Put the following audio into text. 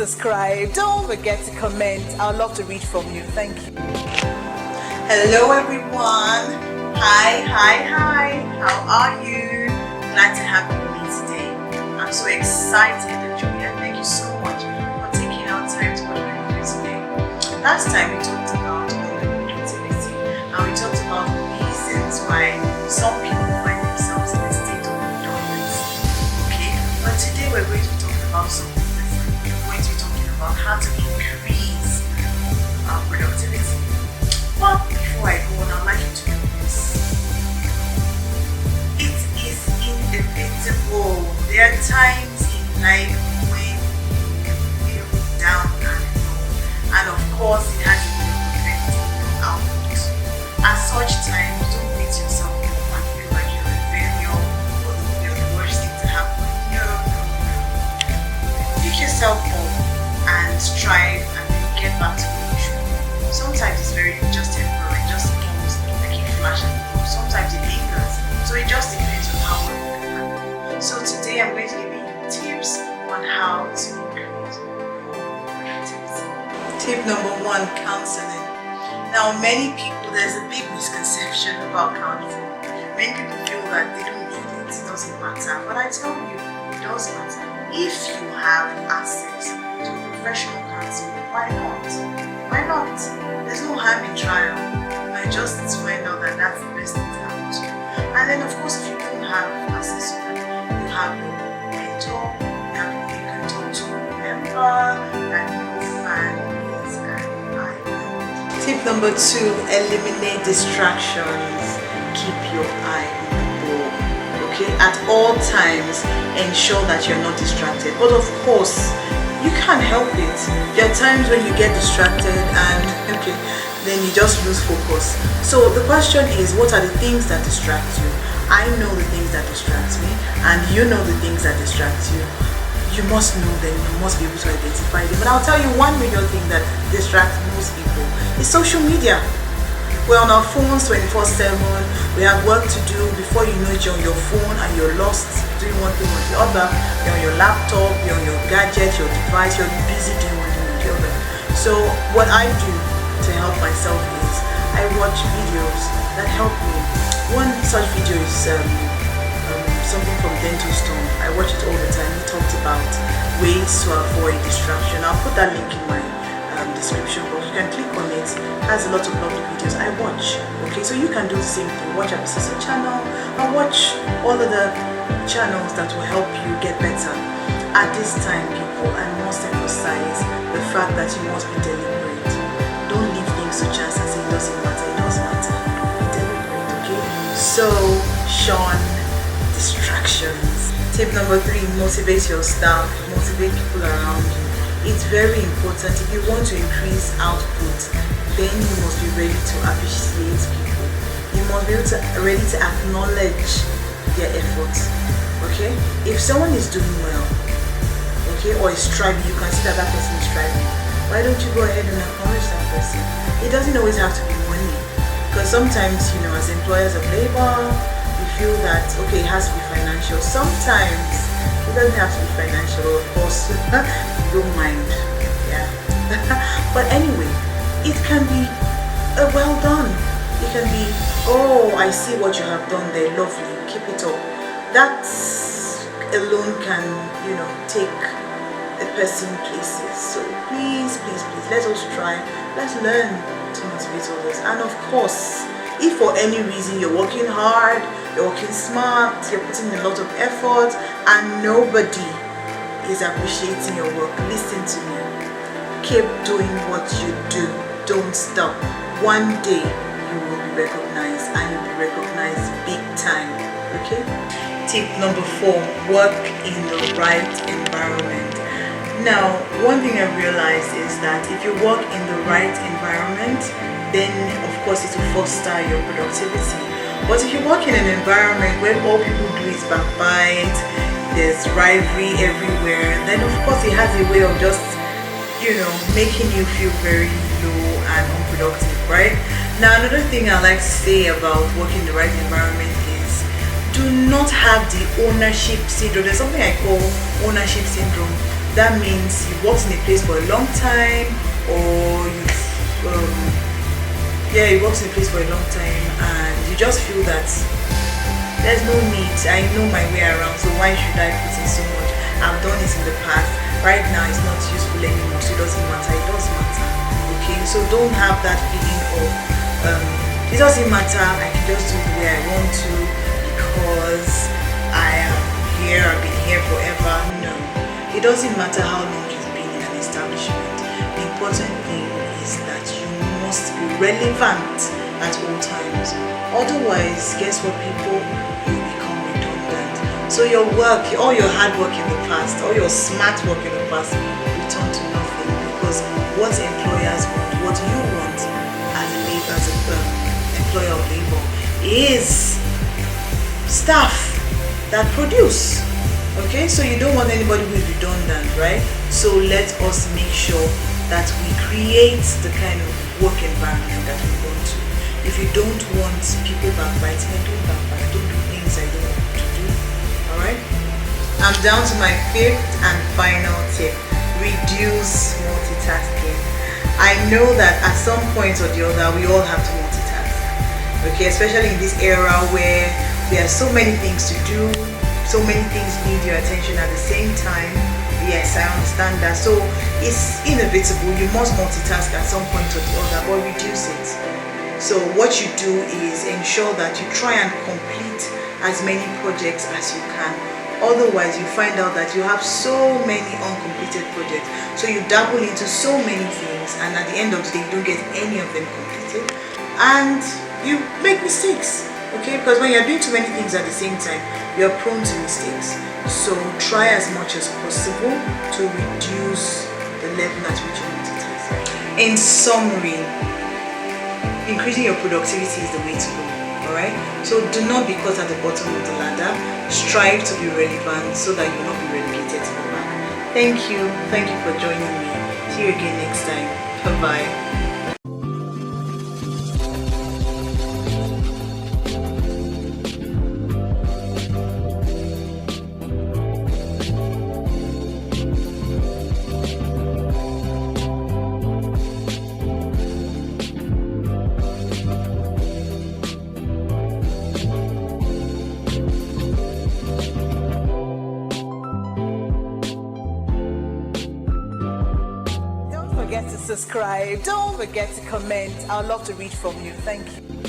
subscribe. Don't forget to comment. I'd love to read from you. Thank you. Hello everyone. Hi. How are you? Glad to have you with me today. I'm so excited and Julia, thank you so much for taking our time to watch my video today. Last time we talked about productivity and we talked about reasons why some people find themselves in a state of redundancy. Okay, but today we're going to be talking about something different. We're going to be talking about how to increase our productivity. But before I go on, I'd like you to know this. It is inevitable. There are times in life when you feel down and low, and of course it has a way of affecting your output. At such times, don't beat yourself up and feel like you're a failure or you're the worst thing to happen. No. Pick yourself up and strive and then get back to what you should do. Sometimes it's very just temporary, just almost like a flash and go. Sometimes it lingers. So it just depends on how well you can handle it. So today I'm going to give you tips on how to increase your productivity. Tip number 1, counseling. Now many people, there's a big misconception about counseling. Many people feel that they don't need it, it doesn't matter. But I tell you, it does matter. If you have access to professional counseling, why not? Why not? There's no harm in trial. You might just find out that that's the best thing to happen to you. And then of course, if you don't have access to that, you have your mentor, you have people you can talk to. Remember that no fan is an island. Tip number 2, eliminate distractions. Keep your eye on the ball. Okay? At all times, ensure that you're not distracted. But of course, you can't help it. There are times when you get distracted and then you just lose focus. So the question is, what are the things that distract you? I know the things that distract me, and you know the things that distract you. You must know them, you must be able to identify them. But I'll tell you one major thing that distracts most people is social media. We're on our phones 24/7. We have work to do. Before you know it, you're on your phone and you're lost doing one thing or the other. You're on your laptop, you're on your gadget, your device, you're busy doing one thing or the other. So what I do to help myself is I watch videos that help me. One such video is something from Dental Stone. I watch it all the time. He talked about ways to avoid distraction. I'll put that link in my description box. You can click on it. It has a lot of lovely videos I watch. Okay, so you can do the same thing. Watch Abisisa channel and watch all of the channels that will help you get better. At this time, people, I must emphasize the fact that you must be deliberate. Don't leave things to chance and say it doesn't matter. It does matter. Be deliberate, okay? So, shun distractions. Tip number 3, motivate your staff. Motivate people around you. It's very important. If you want to increase output, then you must be ready to appreciate people. You must be ready to acknowledge their efforts. Okay? If someone is doing well, okay, or is striving, you can see that that person is striving. Why don't you go ahead and acknowledge that person? It doesn't always have to be money, because sometimes, as employers of labor, we feel that it has to be financial. Sometimes it doesn't have to be financial, of course. You don't mind, yeah. But anyway, it can be well done. It can be, I see what you have done there, lovely, keep it up. That alone can, take a person places. So please, let us try. Let's learn to motivate others. And of course, if for any reason you're working hard, you're working smart, you're putting in a lot of effort, and nobody is appreciating your work, listen to me. Keep doing what you do. Don't stop. One day you will be recognized, and you'll be recognized big time. Okay? Tip number 4, work in the right environment. Now, one thing I realized is that if you work in the right environment, then of course it will foster your productivity. But if you work in an environment where all people do is backbite, there's rivalry everywhere, then of course it has a way of just, making you feel very low and unproductive, right? Now, another thing I like to say about working in the right environment is do not have the ownership syndrome. There's something I call ownership syndrome. that means you worked in a place for a long time, or you worked in a place for a long time and you just feel that there's no need, I know my way around, so why should I put in so much? I've done it in the past, right now it's not useful anymore, so it doesn't matter. It does matter, okay? So don't have that feeling of it doesn't matter, I can just do it the way I want to because I am here, I've been here forever. No, it doesn't matter how long you've been in an establishment. The important thing is that you must be relevant at all times. Otherwise, guess what, people? You become redundant. So your work, all your hard work in the past, all your smart work in the past, return to nothing, because what employers want, what you want as an employer of labor, is staff that produce. Okay, so you don't want anybody who is redundant, right? So let us make sure that we create the kind of work environment that we want to. If you don't want people backbiting, then don't backbite. Don't do things I don't want to do. Alright? I'm down to my fifth and final tip. Reduce multitasking. I know that at some point or the other, we all have to multitask. Okay, especially in this era where there are so many things to do, so many things need your attention at the same time. Yes, I understand that. So it's inevitable. You must multitask at some point or the other, but reduce it. So what you do is ensure that you try and complete as many projects as you can. Otherwise, you find out that you have so many uncompleted projects. So you dabble into so many things, and at the end of the day, you don't get any of them completed, and you make mistakes. Okay, because when you're doing too many things at the same time, you're prone to mistakes. So try as much as possible to reduce the level at which you multitask. In summary, increasing your productivity is the way to go. Alright? So do not be caught at the bottom of the ladder. Strive to be relevant so that you will not be relegated to the back. Thank you. Thank you for joining me. See you again next time. Bye-bye. Don't forget to subscribe. Don't forget to comment. I'd love to read from you. Thank you.